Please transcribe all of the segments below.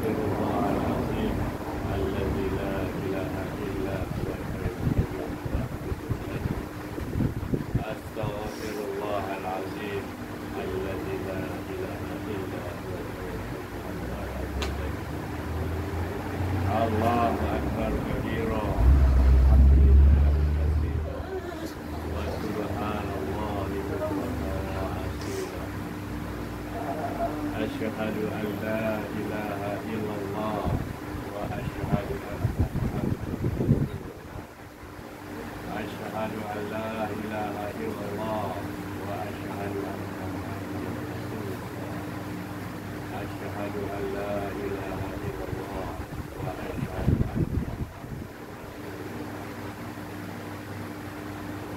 Astaghfirullah al-azim alladzi la ilaha illa huwa Astaghfirullah al-azim alladzi la ilaha illa huwa Allahu akbar kabira alhamdulillah katsira wa subhanallahi bukratan wa asila asyhadu an la ilaha illallah wa asyhadu anna muhammadan asyhadu an la ilaha illallah wa asyhadu anna muhammadan rasulullah asyhadu an la ilaha illallah wa asyhadu anna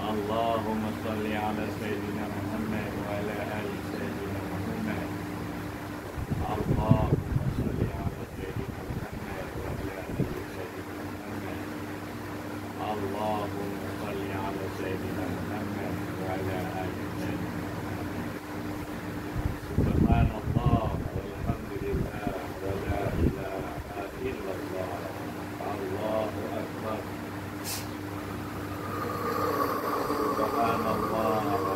Allahumma salli ala sayyidina Muhammad wa ala ali sayyidina Muhammad Allahumma salli ala sayyidina Muhammad wa ala ali sayyidina Muhammad Allahumma salli ala sayyidina Muhammad wa ala ali sayyidina Muhammad Subhanallah walhamdulillah wa la ilaha illallah Allahu akbar Subhanallah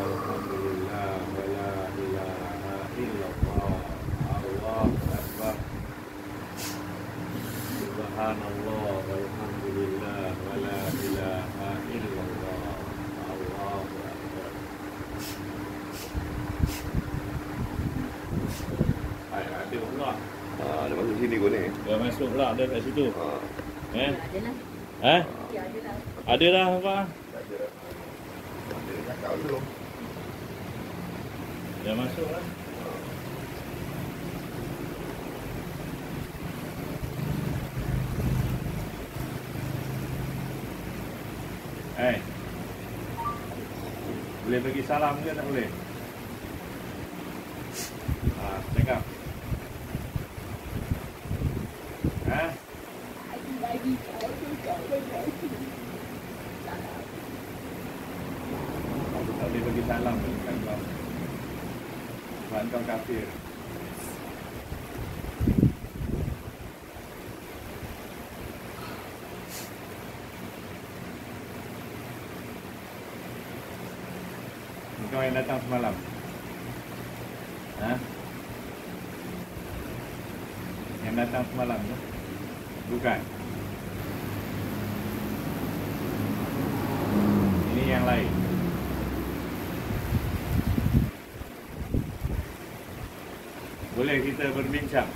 walhamdulillah wa la ilaha illallah Allahu akbar Subhanallah walhamdulillah wa la ilaha illallah Allahu akbar. Hai, ada pula. Ada masuk sini kot ni. Dah masuk pula ada kat situ. Eh? Adalah. Eh? Ya, adalah. Ada dah apa? Ada. Ada cakap dulu. Dah masuk lah. Eh, boleh bagi salam ke tak boleh? Cakap. Lagi kau tu kau lagi. Aku tak boleh bagi salam kan kau. Sebab kau kafir. Kau yang datang semalam. Yang datang semalam tu? Bukan. Ini yang lain. Boleh kita berbincang?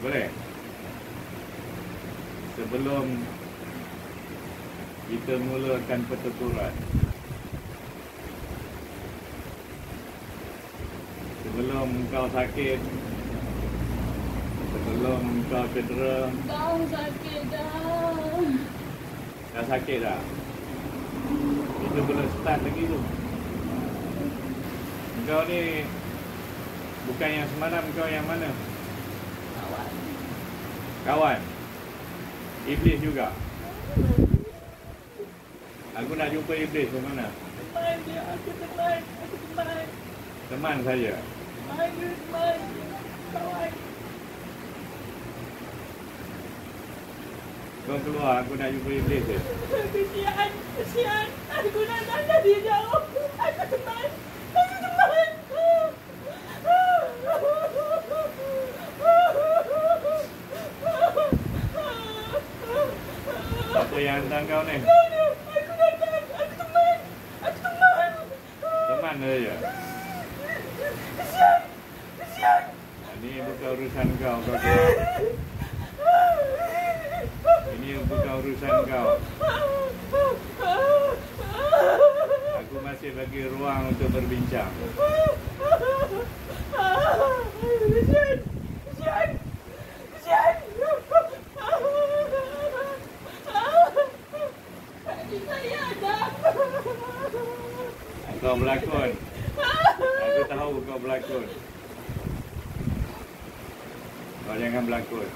Boleh? Sebelum kita mulakan pertuturan, sebelum kau sakit, sebelum kau cedera. Kau sakit dah. Dah sakit dah? Itu belum start lagi tu. Kau ni bukan yang semalam, kau yang mana? Kawan. Kawan? Iblis juga? Aku nak jumpa Iblis ke mana? Teman dia, aku teman. Aku teman. Teman saja. Teman. Kawan. Kau keluar, aku nak jumpa Iblis je. Kesian. Aku nak tanda dia jauh. Aku teman. Aku teman. Siapa yang hantar kau ni? Aku datang. Aku teman. Aku teman. Teman saja. Kesian. Ini bukan urusan kau, kau keluar. Ini bukan urusan kau. Aku masih bagi ruang untuk berbincang. Kesian. Saya ada. Kau berlakon. Aku tahu kau berlakon. Kau jangan berlakon.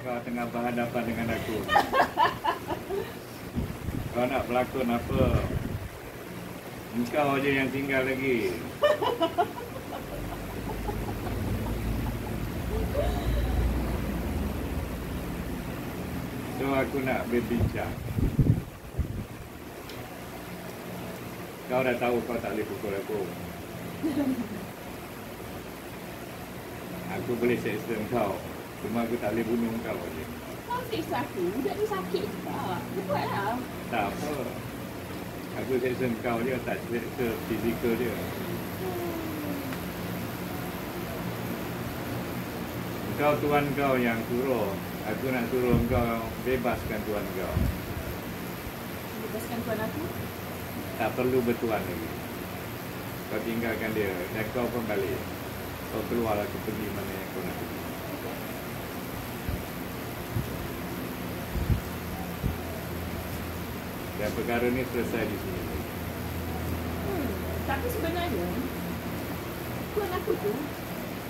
Kau tengah berhadapan dengan aku. Kau nak berlakon apa? Engkau je yang tinggal lagi. So aku nak berbincang. Kau dah tahu kau tak boleh pukul aku. Aku boleh seksa kau. Cuma aku tak boleh bunuh kau je. Kau seksa aku, budak ni sakit tak? Dia buatlah. Tak apa. Aku seksa kau je, tak seksa fizikal dia. Kau tuan kau yang suruh. Aku nak suruh kau bebaskan tuan kau. Bebaskan tuan aku? Tak perlu bertuan lagi. Kau tinggalkan dia dan kau pun balik. Kau keluar aku pergi mana yang kau nak pergi. Dan perkara ni selesai di sini. Tapi sebenarnya tuan aku tu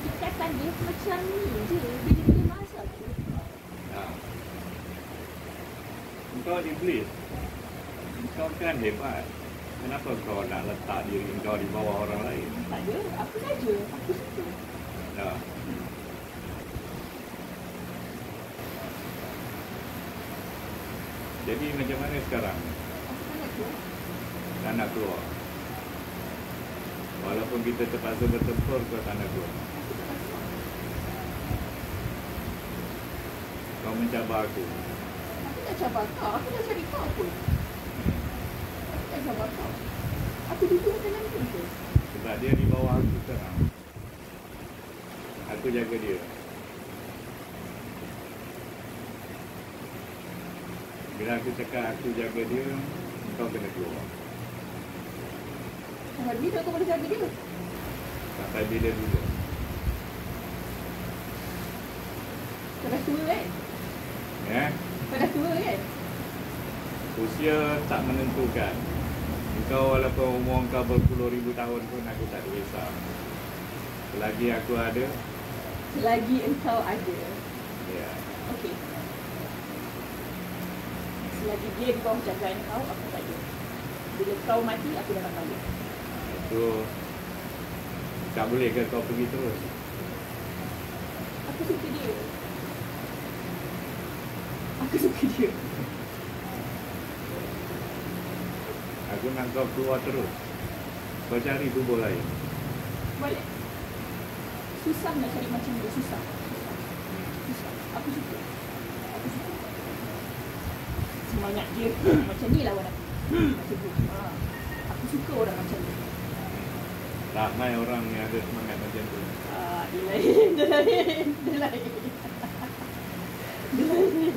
ikatan dia macam ni je. Bila-bila masa tu. Kau iblis. Kau kan hebat. Kenapa kau nak letak diri kau di bawah orang lain? Tak ada, aku saja. Aku suka. Dah. Jadi macam mana sekarang? Aku tak nak keluar. Tak nak keluar. Walaupun kita terpaksa bertempur, kau tak nak keluar. Aku tak nak keluar. Kau mencabar aku. Aku tak cabar kau. Aku dah cari kau pun. Aku tak cabar kau. Aku duduk dalam tu je. Sebab dia di bawah aku sekarang. Aku jaga dia. Bila aku cakap aku jaga dia, kau kena keluar. Sampai bila kau boleh jaga dia? Sampai bila dulu. Kau dah tua kan? Ya? Kau dah tua kan? Usia tak menentukan. Kau walaupun umur kau berpuluh ribu tahun pun aku tak risau. Selagi aku ada. Selagi engkau ada. Ya. Okey. Selagi dia di bawah jagaan kau, aku tak ada. Bila kau mati, aku dah nak balik. Itu tak boleh ke kau pergi terus? Aku suka dia. Aku suka dia. Aku nak kau keluar terus. Kau cari tubuh lain. Boleh. Susah nak cari macam dia. Susah. Susah. Aku suka. Aku suka. Semangat dia macam ni lawan aku. Macam tu. Aku suka orang macam ni. Ramai orang yang ada semangat macam tu. Dia lain. Dia lain. Dia lain. Dia lain.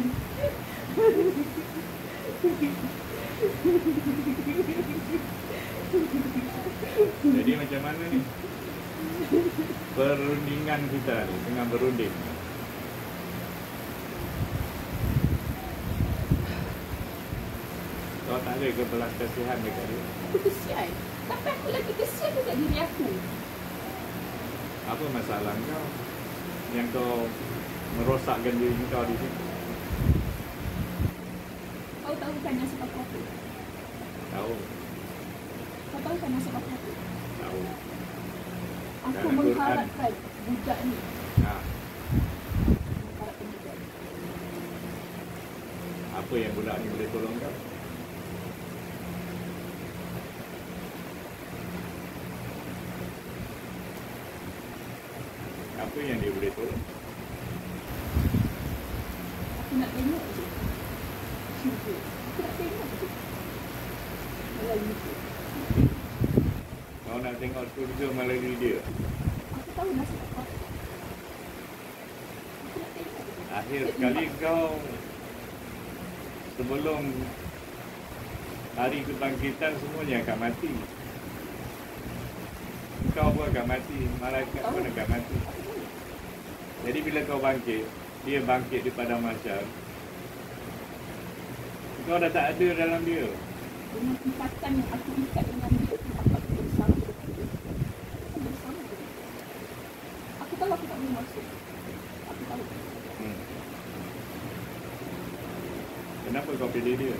Jadi macam mana ni? Perundingan kita ni tengah berunding. Kau tak ada ke belas kasihan dekat dia? Aku kesian. Tapi aku lagi kesian dekat diri aku. Apa masalah kau? Yang kau merosakkan diri kau di situ. Kau tahu kan nasib aku apa? Tahu, Kau tahu kan nasib aku apa? tahu. Aku Dalam Quran. mengharapkan budak ni. Ha, Mengharapkan budak ni. apa yang budak ni boleh tolong kau? Apa yang dia boleh tolong? Aku nak tengok je. Syurga. Aku nak tengok je. Melalui itu. Kau nak tengok surga melalui dia. Aku tahu nasib aku apa. Aku nak tengok je. Akhir sekali kau sebelum hari kebangkitan semuanya akan mati. Kau pun akan mati, malaikat pun akan mati. Aku tahu. Jadi bila kau bangkit, dia bangkit di padang mahsyar. Kau dah tak ada dalam dia. Dengan ikatan yang aku ikat dengan dia tu, aku akan bersama dengan dia. Aku bersama dengan dia. Aku tahu aku tak boleh masuk. Aku tahu. Kenapa kau pilih dia?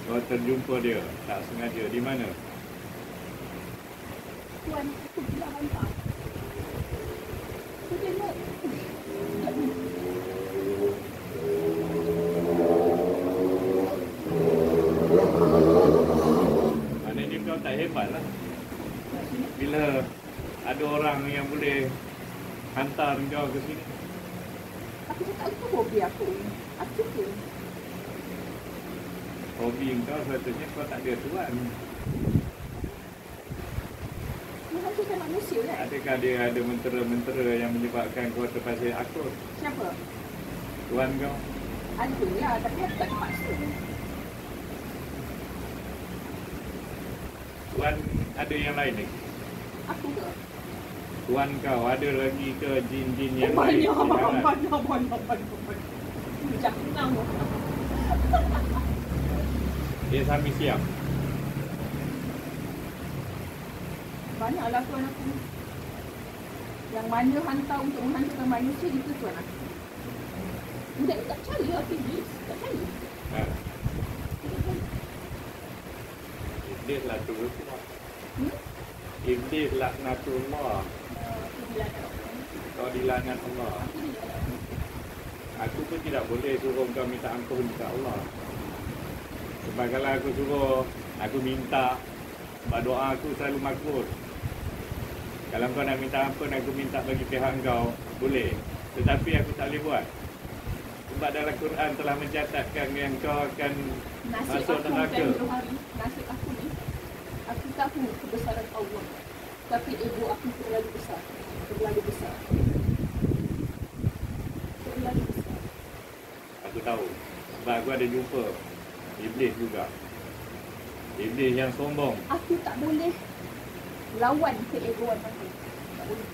Kau terjumpa dia, tak sengaja. Di mana? Tuan aku bilang hantar. Aku tengok. Maknanya kau tak hebat lah. Bila ada orang yang boleh hantar kau ke sini. Aku cakap itu hobi aku. Aku suka. Hobi kau sepatutnya kau tak ada tuan. Menghancurkan manusia kan? Adakah dia ada mentera-mentera yang menyebabkan kau terpaksa akur? Siapa? Tuan kau? Ada lah, tapi aku tak terpaksa. Tuan ada yang lain lagi? Aku ke? Tuan kau ada lagi ke jin-jin yang Oh, lain? banyak. Jangan. Dia sambil siap. Banyaklah tuan aku. Yang mana hantar untuk menghancurkan manusia itu tuan aku. Budak ni tak percaya aku ni. Tak percaya. Ha. Iblis lah tu. Iblis laknatullah. Aku bilang kat aku. Kau dilaknat Allah. Aku ni kat aku. Aku pun tidak boleh suruh kau minta ampun kepada Allah. Sebab kalau aku suruh, aku minta, sebab doa aku selalu makbul. Kalau kau nak minta ampun, aku minta bagi pihak kau, boleh. Tetapi aku tak boleh buat. Sebab dalam Quran telah mencatatkan yang kau akan Nasib masuk aku neraka. bukan hari. Nasib aku ni. Aku tahu kebesaran Allah. Tapi ego aku terlalu besar. Terlalu besar. Terlalu besar. Aku tahu. Sebab aku ada jumpa Iblis juga. Iblis yang sombong. Aku tak boleh lawan keegoan aku. Tak boleh.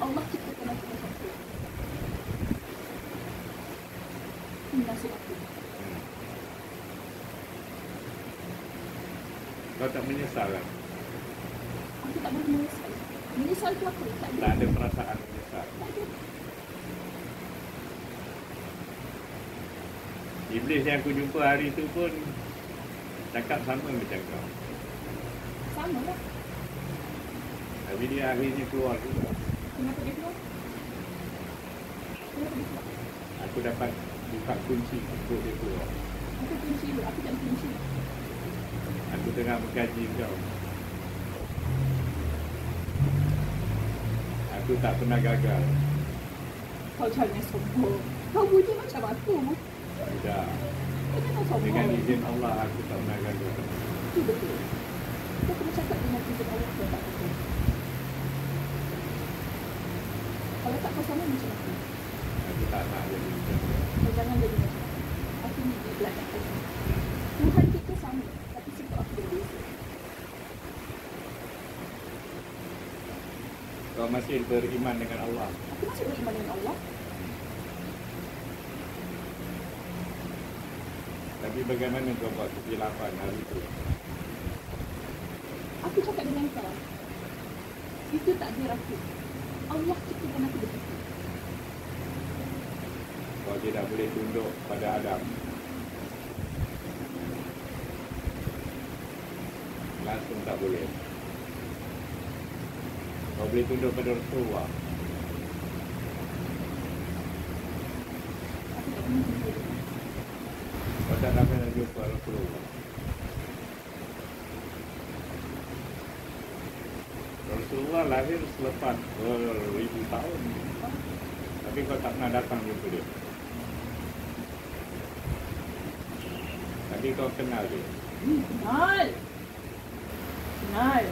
Allah ciptakan aku macam tu. Ini nasib aku. Kau tak menyesal lah. Aku tak boleh menyesal. Menyesal tu aku tak Tak ada. ada perasaan menyesal. Tak ada. Iblis yang aku jumpa hari tu pun cakap sama macam kau. Sama lah. Tapi dia akhirnya keluar juga. Kenapa dia keluar? Kenapa dia keluar? Aku dapat buka kunci untuk dia keluar. Aku kunci dulu. Aku tak kunci. Aku tengah mengkaji kau. Aku tak pernah gagal. Kau jangan sombong. Kau bunyi macam aku. Tidak. Kau jangan sombong. Dengan izin Allah aku tak pernah gagal. Itu betul. Kau kena cakap dengan izin Allah kau tak betul. Kalau tak kau sama macam aku. Aku tak nak jadi macam tu. Kau jangan jadi macam aku. Aku ni di belakang aku. Tuhan kita sama. Tapi sikap aku berbeza. Kau masih beriman dengan Allah. Aku masih beriman dengan Allah. Tapi bagaimana kau buat kesilapan hari itu? Aku cakap dengan kau. Itu takdir aku. Allah ciptakan aku begitu. Kau tidak boleh tunduk pada Adam. Langsung tak boleh. Kau boleh tunduk pada Rasulullah. Aku tak pernah jumpa dia. Kau tak dapat nak jumpa Rasulullah. Rasulullah lahir selepas beribu tahun. Tapi kau tak pernah datang jumpa dia. Tapi kau kenal dia. Kenal. Kenal.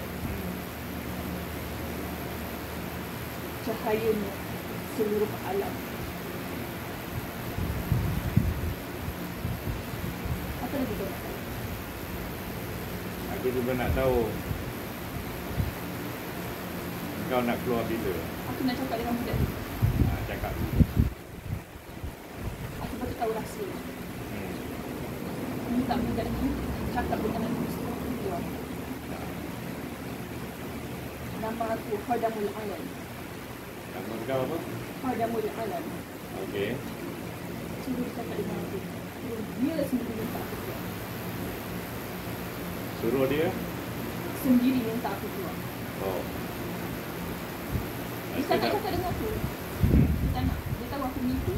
Cahayanya seluruh alam. Apa lagi kau nak tahu? Aku juga nak tahu kau nak keluar bila. Aku nak cakap dengan budak ni. Cakap. Aku patut tahu rahsia. Hmm. Aku minta budak ni cakap dengan aku semua keluar. Nama aku Khadamul Alam. Nama kau apa? Khadamul Alam. Okey. Suruh cakap dengan aku. Dia sendiri minta aku keluar. Suruh dia? Sendiri minta aku keluar. Oh. Dia tak nak cakap dengan aku. Dia tak nak. Dia tahu aku menipu.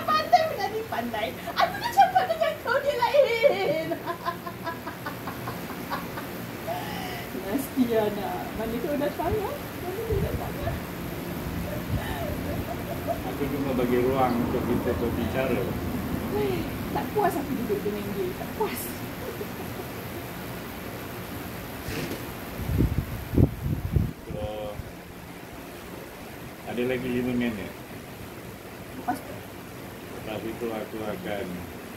Pandai berani pandai. Aku dah cakap dengan kau dia lain. Nasty anak. Mana kau datang ya? Mana kau datang ya? Aku cuma bagi ruang untuk kita berbicara. Tak puas aku duduk dengan dia. Tak puas. So, ada lagi 5 minit. Lepas tu. Lepas itu aku akan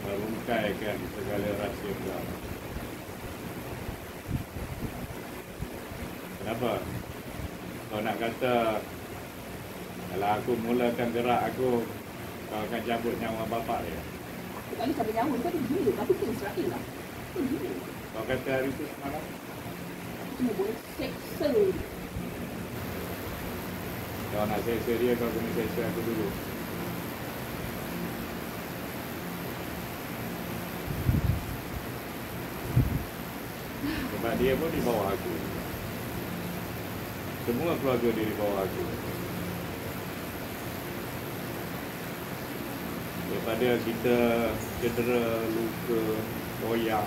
merungkaikan segala rahsia kau. Kenapa? Kau nak kata kalau aku mulakan gerak aku, kau akan cabut nyawa bapak dia. Aku tak boleh cabut nyawa. Kau dia gila. Aku ke Israel lah. Kau gila. Kau kata hari itu semalam? Aku cuma boleh seksa. Kau nak seksa dia, kau kena seksa aku dulu. Sebab dia pun di bawah aku. Semua keluarga dia di bawah aku. Daripada kita cedera, luka, koyak,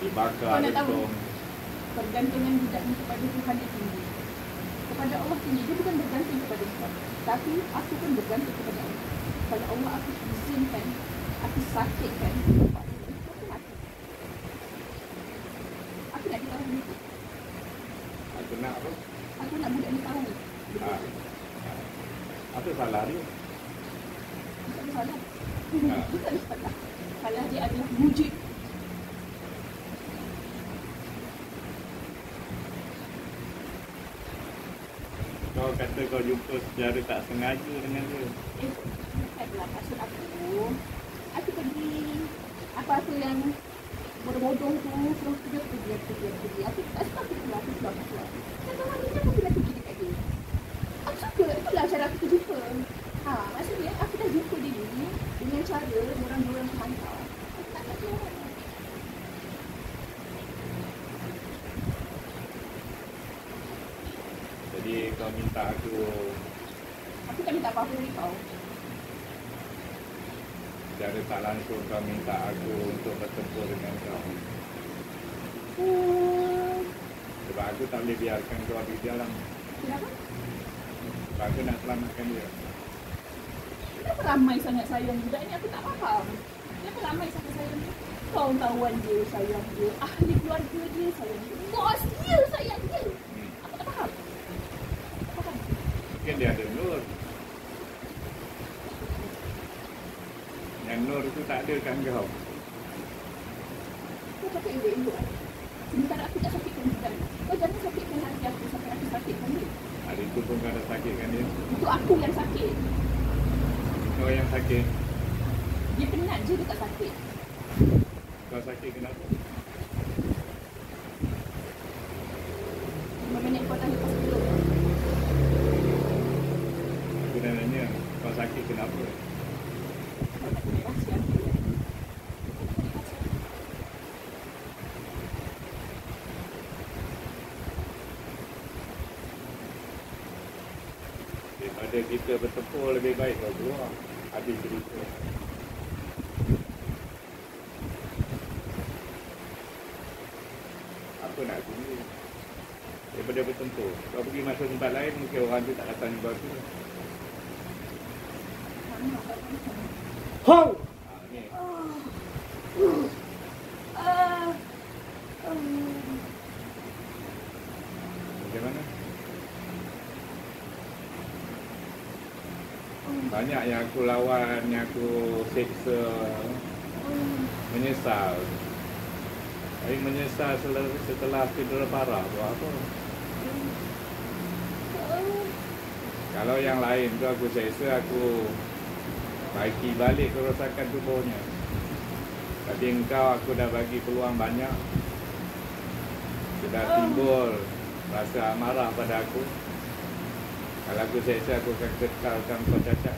dibakar, Kau nak tahu? letong. Pergantungan budak ni kepada Tuhan dia tinggi. Kepada Allah tinggi. Dia bukan bergantung kepada kau. Tapi aku pun bergantung kepada Allah. Kalau Allah aku izinkan, aku sakitkan, aku mati. Aku nak dia tahu ni. Aku nak apa? Aku nak budak ni tahu. Ha. Apa salah dia? Tak ada salah. Ha. Dia tak ada salah. Salah dia adalah wujud. Kau kata kau jumpa secara tak sengaja dengan dia. Bukanlah maksud aku. Aku pergi apa-apa yang bodoh-bodoh tu, terus dia pergi. Aku tak suka aku keluar. Dan kawan dia aku bila pergi dekat dia. Aku suka, itulah cara aku jumpa. Maksudnya aku dah jumpa dia ni dengan cara orang-orang mantau. Aku tak nak keluar. Jadi kau minta aku Aku tak minta apa-apa dari kau. secara tak langsung kau minta aku untuk bertempur dengan kau. Sebab aku tak boleh biarkan kau habis jalan. Kenapa? Sebab aku nak selamatkan dia. Kenapa ramai sangat sayang budak ni? Aku tak faham. Kenapa ramai sangat sayang dia? Kawan-kawan dia sayang dia. Ahli keluarga dia sayang dia. Bos dia sayang dia. Aku tak faham. Tak faham. Mungkin dia ada nur. Yang nur tu tak ada kat kau. Kau cakap elok-elok kan? Sementara aku tak sakitkan budak ni. Kau jangan sakitkan hati aku sampai aku sakitkan dia. Hari tu pun kau dah sakitkan dia. Itu aku yang sakit. Kau yang sakit. Dia penat je, dia tak sakit. Kau sakit kenapa? 5 minit kau tanya pasal dia. Aku dah nanya, kau sakit kenapa? Kau tak punya rahsia aku. Daripada kita bertempur lebih baik kau keluar. Habis cerita. Apa nak tunggu? Daripada bertempur. Kau pergi masuk tempat lain, mungkin orang tu tak datang jumpa aku. Mana kau macam ni? Hong! Ni. Macam mana? Banyak yang aku lawan, yang aku seksa, menyesal. Tapi menyesal setelah cedera parah, buat apa? Kalau yang lain tu aku seksa, aku baiki balik kerosakan tubuhnya. Tapi engkau aku dah bagi peluang banyak. Sudah timbul rasa amarah pada aku. Kalau aku seksa, aku akan kekalkan kau cacat.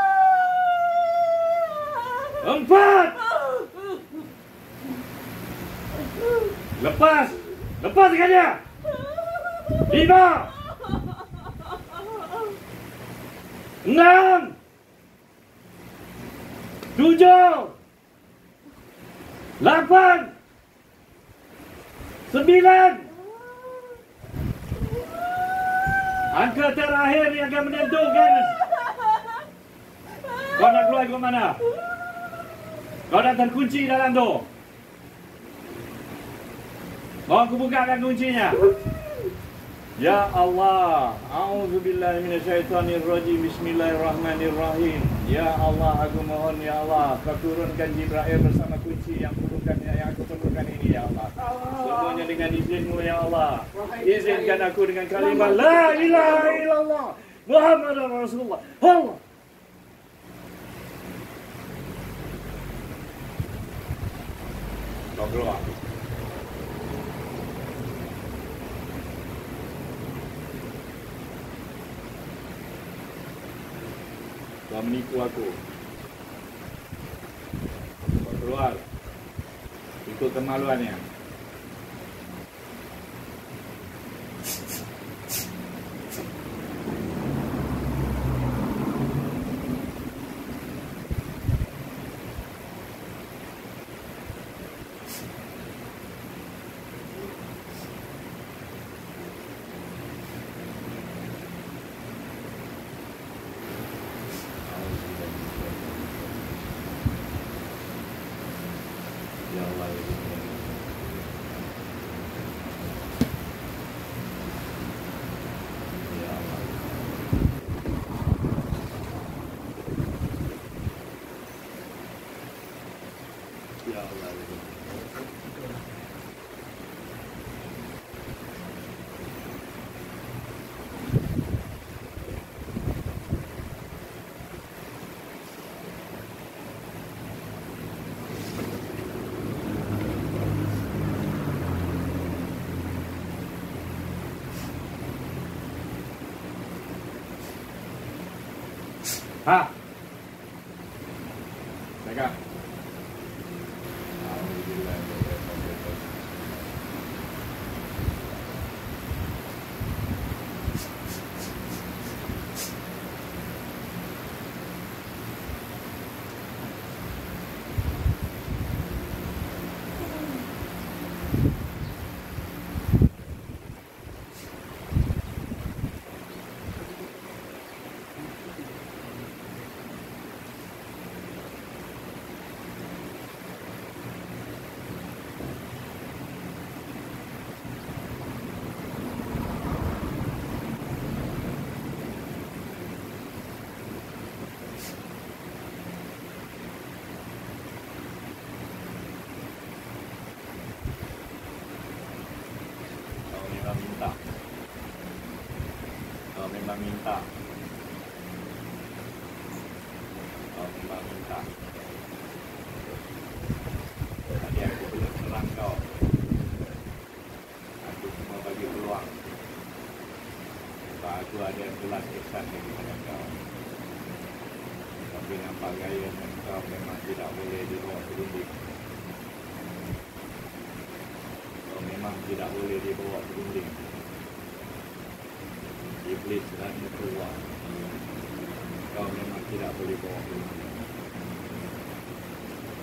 4. Lepas. Lepaskan dia. 5. 6. 7. 8. 9. Angka terakhir yang akan menentukan kau nak keluar ke mana. Kau dah terkunci dalam tu. Mau aku bukakan kuncinya. Ya Allah, a'udzubillahi minasyaitonirrajim. Bismillahirrahmanirrahim. Ya Allah, aku mohon ya Allah, kau turunkan Jibril bersama kunci yang aku perlukan ini ya Allah. Semuanya dengan izin-Mu ya Allah. Izinkan aku dengan kalimat la ilaha illallah Muhammadur Rasulullah. Allah. Kau keluar. Kau menipu aku. Kau keluar. Ikut kemaluannya. Ya Allah, ya Allah. Ya Allah. Ya Allah, ya Allah. Ha. Cakap. Alhamdulillah. Memang minta. Memang minta. Tadi aku belum serang kau. Aku cuma bagi peluang. Sebab aku ada belas ihsan daripada kau. Tapi nampak gaya kau memang tidak boleh dibawa berunding. Kau memang tidak boleh dibawa berunding. Iblis dan keluar. Kau memang tidak boleh bawa pulang.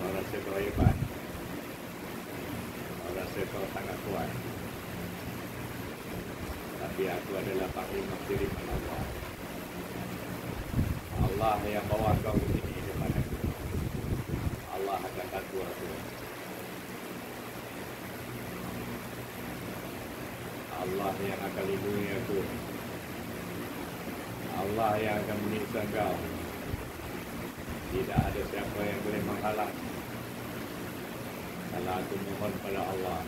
Kau rasa kau hebat. Kau rasa kau sangat kuat. Tapi aku adalah panglima kiriman Allah. Allah yang bawa kau ke sini depan aku. Allah akan bantu aku. Allah yang akan lindungi aku. Allah yang akan menyiksa kau. Tidak ada siapa yang boleh menghalang kalau aku mohon pada Allah.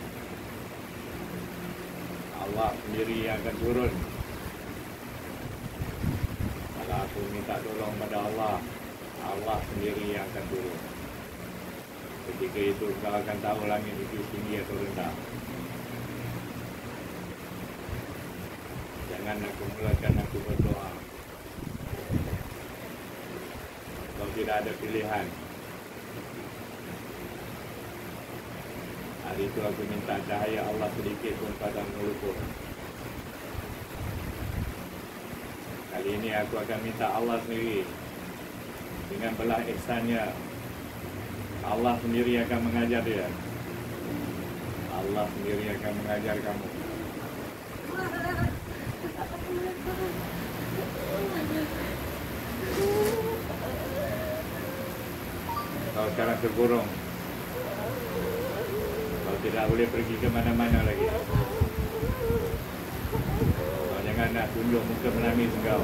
Allah sendiri yang akan turun. Kalau aku minta tolong pada Allah, Allah sendiri yang akan turun. Ketika itu kau akan tahu langit itu tinggi atau rendah. Jangan aku mulakan aku berdoa. Kau tidak ada pilihan. Hari itu aku minta cahaya Allah sedikit pun padam meluput. Kali ini aku akan minta Allah sendiri. Dengan belah ihsannya, Allah sendiri akan mengajar dia. Allah sendiri akan mengajar kamu. Kau sekarang terkurung. Kau tidak boleh pergi ke mana-mana lagi. Kau jangan nak tunjuk muka menangis kau.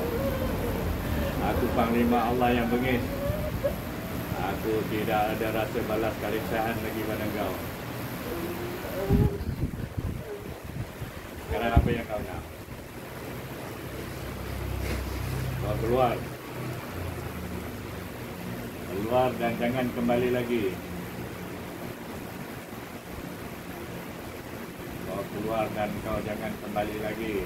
Aku panglima Allah yang bengis. Aku tidak ada rasa balas kasihan lagi pada kau. Sekarang apa yang kau nak? Kau keluar. Keluar dan jangan kembali lagi. Kau keluar dan kau jangan kembali lagi.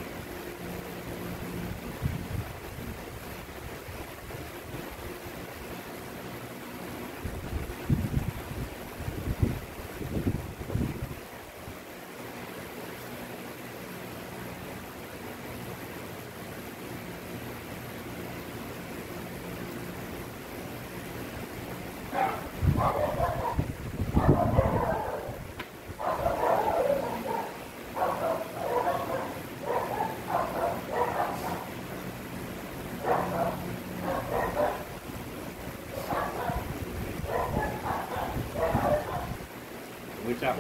Ucap.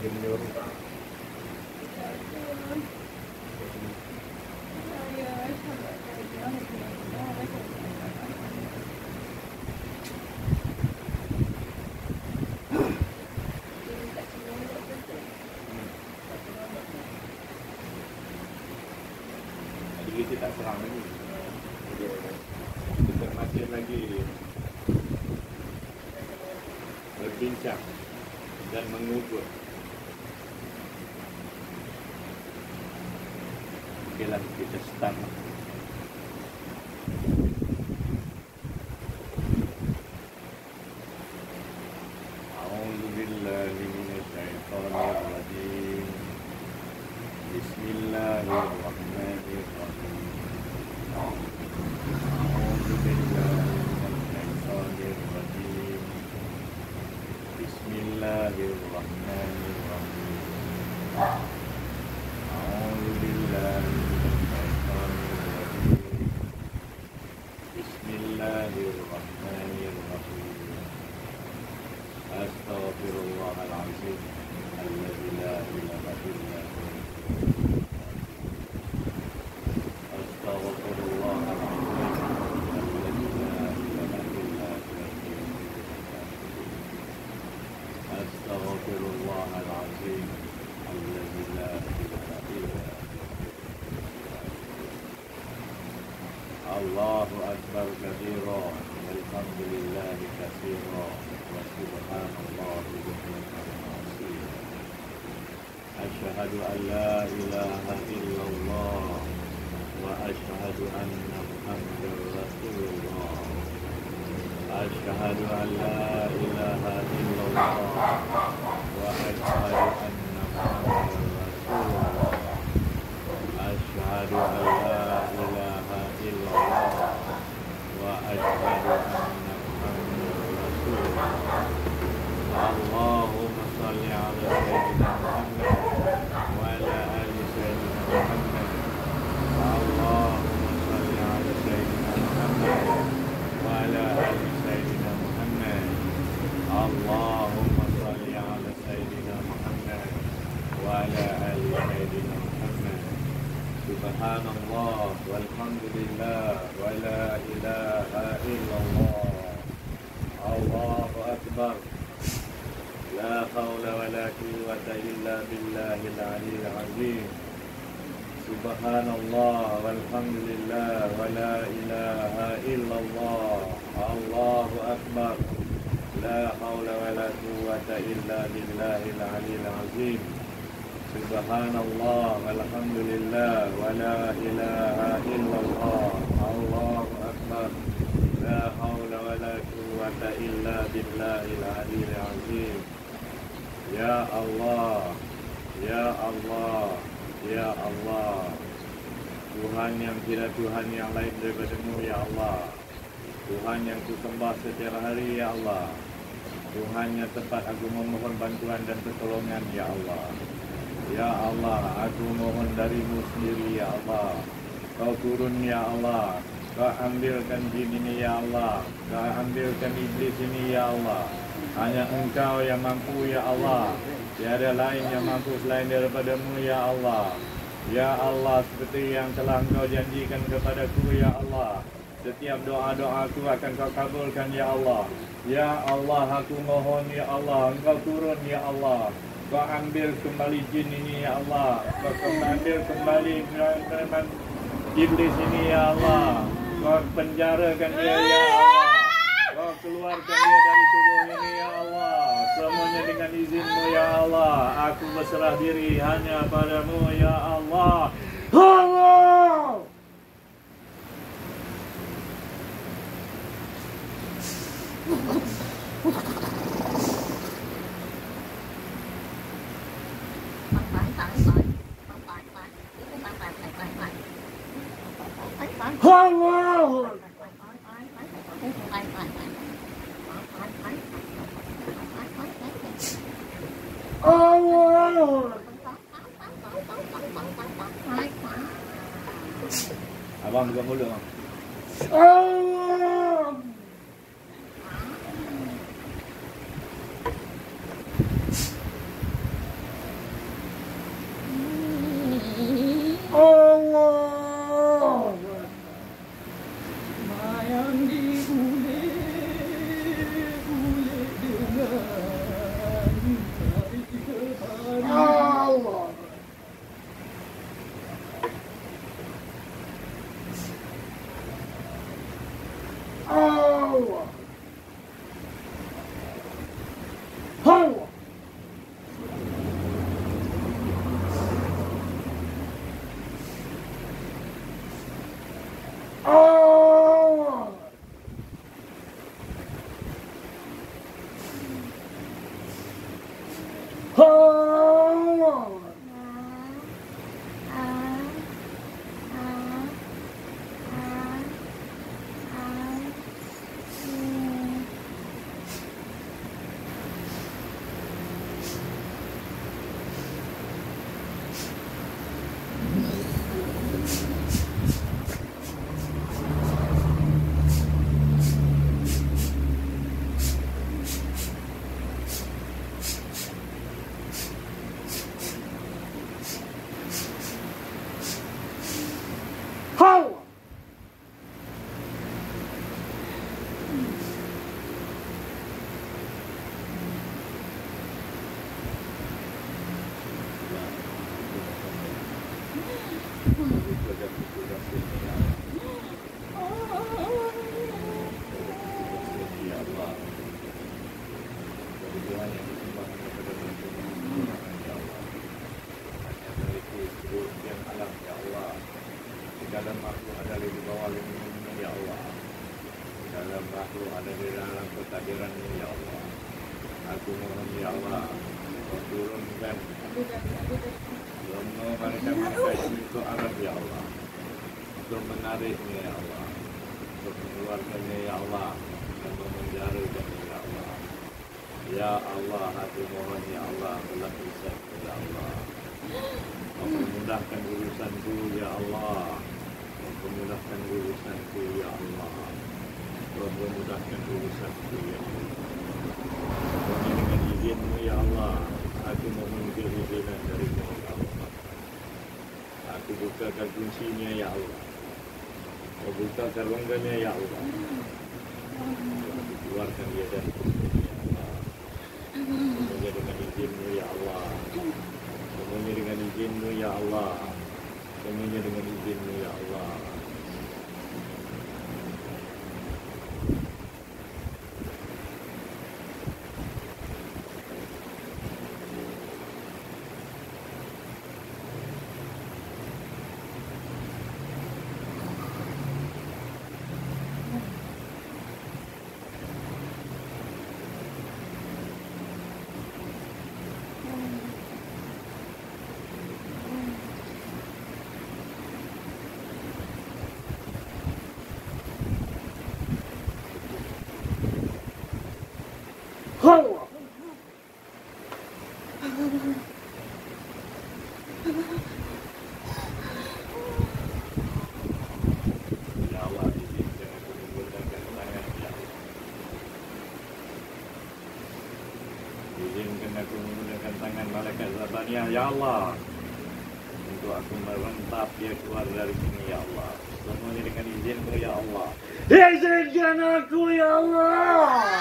Dia menyuruh. Kita tak serang lagi. Kita masih lagi berbincang dan mengukur. Okeylah, kita start. A'udzu billahi minasyaitonir rajim. Bismillahirrahmanirrahim. A'udzu billahi minasyaitonir rajim. Bismillahirrahmanirrahim. A'udzu billahi minasyaitonir rajim. Bismillahirrahmanirrahim. Astaghfirullahalazim alladzi la ilaha illa huwa. Astaghfirullahalazim alladzi la ilaha illa huwa. Astaghfirullahalazim alladzi la ilaha illa huwa. Allahu akbar kabira walhamdulillahi katsira wa subhanallahi bihamdihi. Asyhadu an la ilaha illallah wa asyhadu anna Muhammadar Rasulullah. Asyhadu an la ilaha illallah wa asyhadu anna Muhammadar Rasulullah. Asyhadu an la ilaha illallah wa asyhadu anna Muhammadar Rasulullah. Allahumma shalli ala sayyidina Muhammad wa ala ali sayyidina Muhammad. Allahumma shalli ala sayyidina Muhammad wa ala ali sayyidina Muhammad. Allahumma shalli ala sayyidina Muhammad wa ala ali sayyidina Muhammad. Subhanallah walhamdulillah wa la ilaha illallah. Allahu akbar. La haula wa la quwwata illa billahil aliyyil azim. Subhanallah walhamdulillah wa la ilaha illallah. Allahu akbar. La haula wa la quwwata illa billahil aliyyil azim. Subhanallah walhamdulillah wa la ilaha illallah. Allahu akbar. La haula wa la quwwata illa billahil aliyyil azim. Ya Allah, Ya Allah, Ya Allah. Tuhan yang tidak Tuhan yang lain daripada-Mu, Ya Allah. Tuhan yang kusembah setiap hari, Ya Allah. Tuhan yang tempat aku memohon bantuan dan pertolongan, Ya Allah. Ya Allah, aku mohon dari-Mu sendiri, Ya Allah. Kau turun, Ya Allah. Kau ambilkan jin ini, Ya Allah. Kau ambilkan iblis ini, Ya Allah. Hanya Engkau yang mampu, Ya Allah. Tiada lain yang mampu selain daripada-Mu, Ya Allah. Ya Allah, seperti yang telah Engkau janjikan kepadaku, Ya Allah. Setiap doa-doaku akan Kau kabulkan, Ya Allah. Ya Allah, aku mohon, Ya Allah. Engkau turun, Ya Allah. Kau ambil kembali jin ini, Ya Allah. Kau ambil kembali iblis ini, Ya Allah. Kau penjarakan dia, Ya Allah. Kau keluarkan dia dari tubuh ini, Ya Allah. Semuanya dengan izin-Mu, Ya Allah. Aku berserah diri hanya pada-Mu, Ya Allah. Allah! Allah! Abang buka mulut, Abang. Allah! Allah! Mayang diulek-ulek dengan Allah. Bukakan pintu rahsia ya Allah. Ya Allah. Dari Tuhan yang disembah kepada Tuhan ya Allah. Hanya memiliki seluruh yang alam ya Allah. Di dalam makhluk ada di bawah lindungan ya Allah. Di dalam makhluk ada di dalam kehadiran-Mu ya Allah. Aku mohon ya Allah, Kau turunkan mereka itu Arab ya Allah, untuk menariknya ya Allah, untuk mengeluarkannya ya Allah, dan memenjarakannya ya Allah. Ya Allah, aku mohon ya Allah, belah hisab ya Allah. Memudahkan urusanku ya Allah, memudahkan urusanku ya Allah, memudahkan urusanku ya Allah. Dengan izin-Mu ya Allah, aku meminta izinan dari-Mu ya Allah. Aku bukakan kuncinya ya Allah. Kau bukakan longganya ya Allah. Aku keluarkan dia dari kuncinya ya Allah. Semuanya dengan izin-Mu ya Allah. Semuanya dengan izin-Mu ya Allah. Semuanya dengan izin-Mu ya Allah. Ya Allah, izinkan aku menggunakan tangan ya Allah. Izinkan aku menggunakan tangan malaikat Zabaniyah ya Allah, untuk aku merentap dia keluar dari sini ya Allah. Semuanya dengan izin-Mu ya Allah. Izinkan aku ya Allah.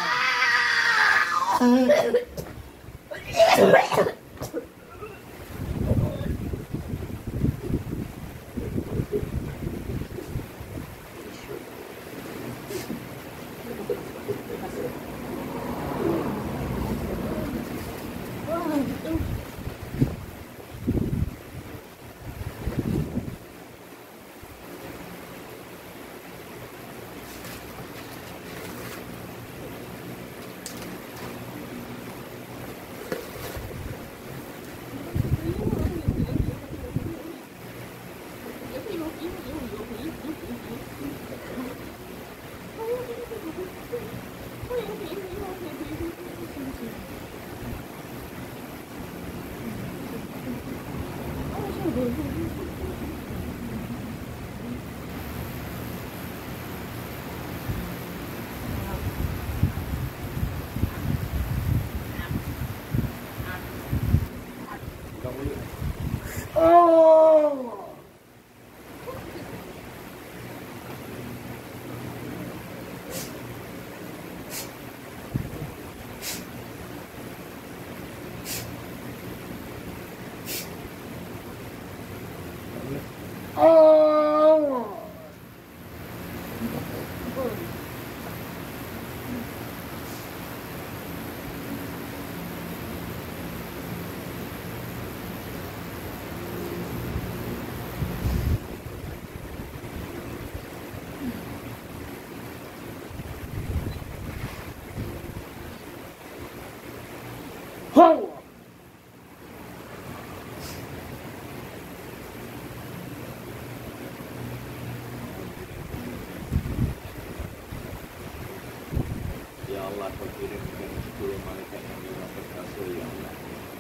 Ya Allah, Kau kirimkan 10 malaikat yang dirahmat Rasul ya Allah,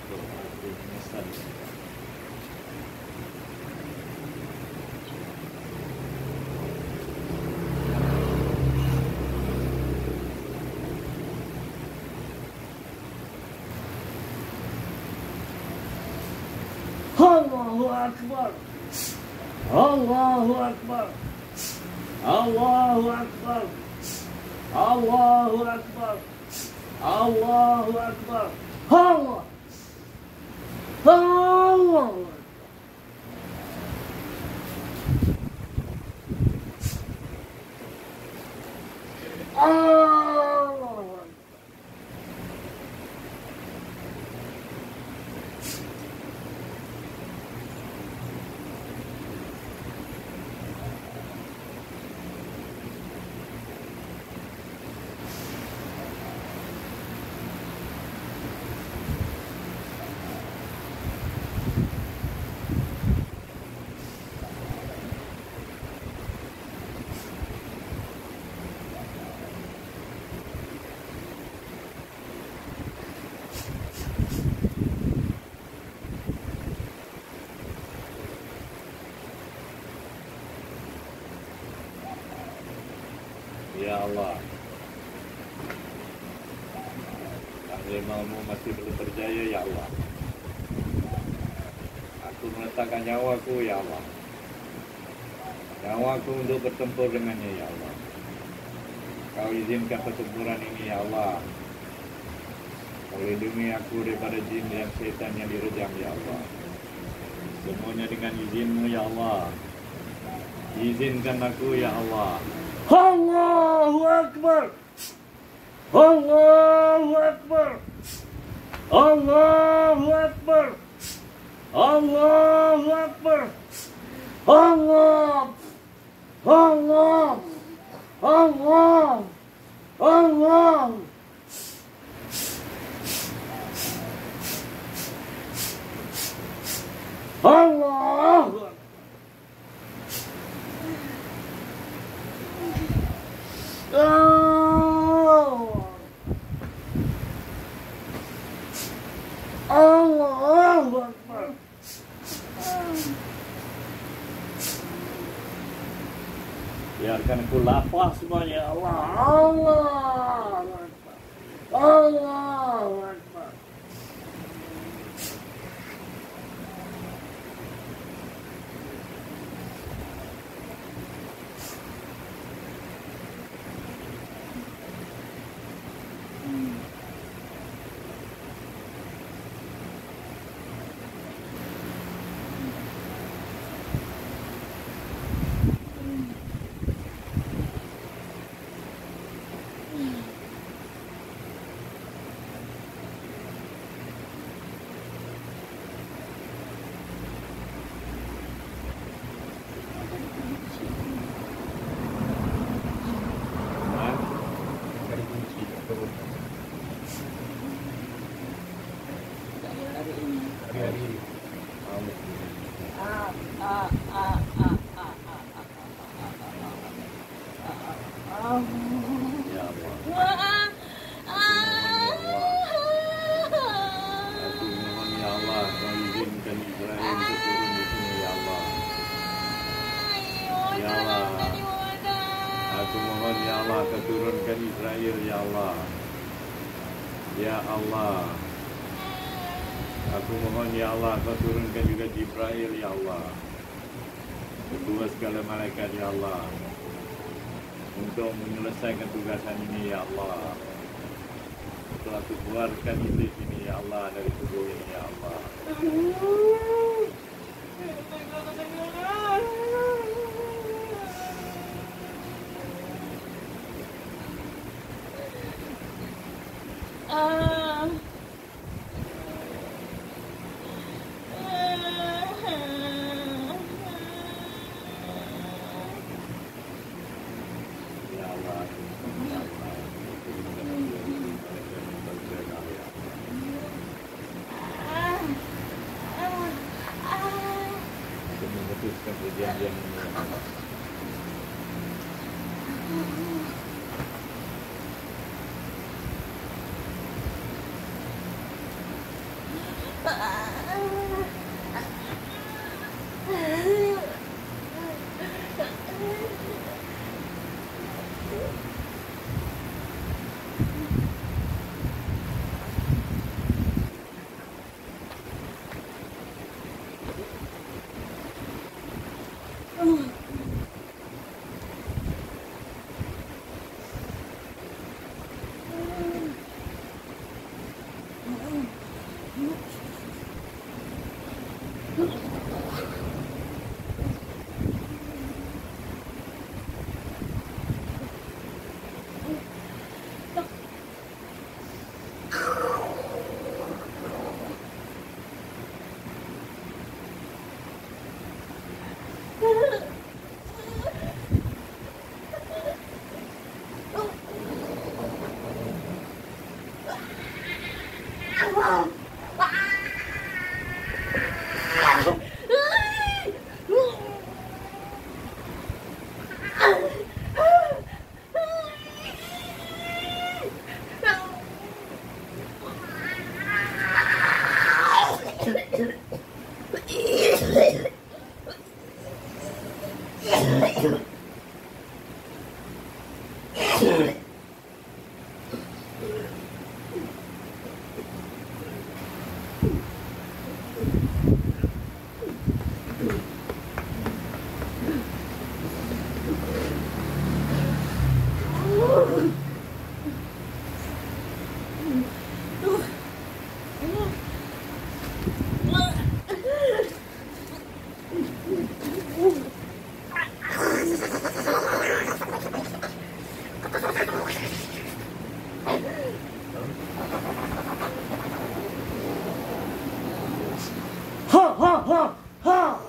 untuk aku menyesal. Allahu Akbar. Allahu Akbar. Allahu Akbar. Allahu Akbar. Allahu Akbar. Allah. Allah. Ya Allah. Yang lemahmu masih belum berjaya, Ya Allah. Aku meletakkan nyawaku, Ya Allah. Nyawaku untuk bertempur dengannya, Ya Allah. Kau izinkan pertempuran ini, Ya Allah. Kau lindungi aku daripada jin dan setan yang direjam, Ya Allah. Semuanya dengan izin-Mu, Ya Allah. Izinkan aku, Ya Allah. Allahu Akbar. Allahu Akbar. Allahu Akbar. Allahu Akbar. Allah. Allah. Allah. Allah. Allah. Allahu Akbar. Biarkan aku lapar semuanya. Allah. Allahu Akbar. Allahu Akbar. Ya Allah. Aku mohon, Ya Allah, Kau izinkan Israel untuk turun di sini, Ya Allah. Ya Allah. Aku mohon, Ya Allah, Kau turunkan Israel, Ya Allah. Ya Allah. Aku mohon, Ya Allah, Kau turunkan juga Jibril, Ya Allah. Kedua segala malaikat, Ya Allah, untuk menyelesaikan tugasan ini, Ya Allah. Untuk aku keluarkan iblis ini, Ya Allah, dari tubuh ini, Ya Allah. Ya Allah. Ya Allah. Untuk memutuskan perjanjian ini, Ya Allah. Allahu Akbar.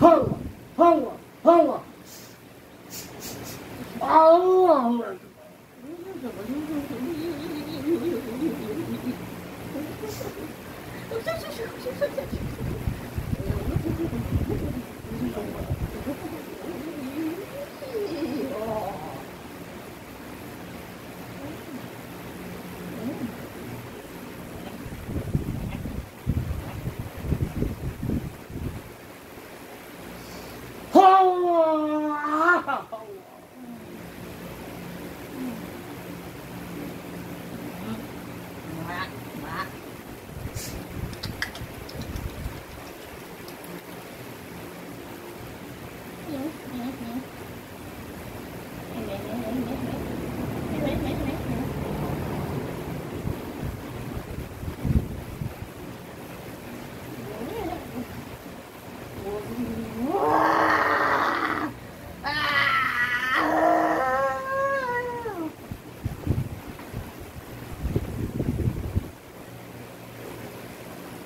Allah, Allah, Allah. Allahu Akbar.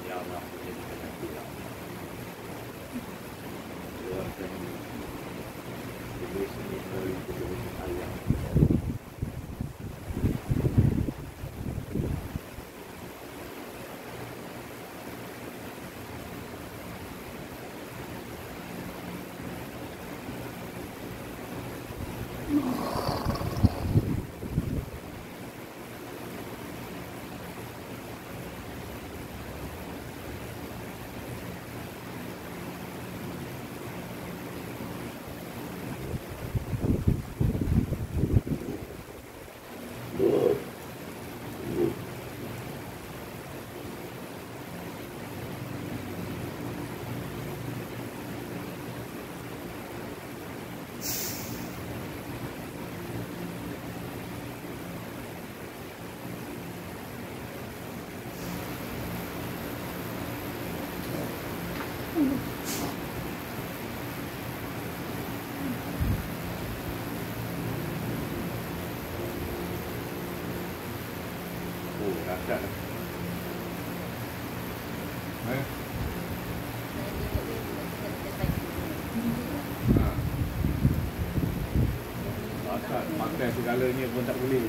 Ya Allah, jadikan aku ya Allah. Keluarkan iblis ini dari kedua ayah. Oh, dahsyat. Dahsyat, makan segalanya pun tak boleh.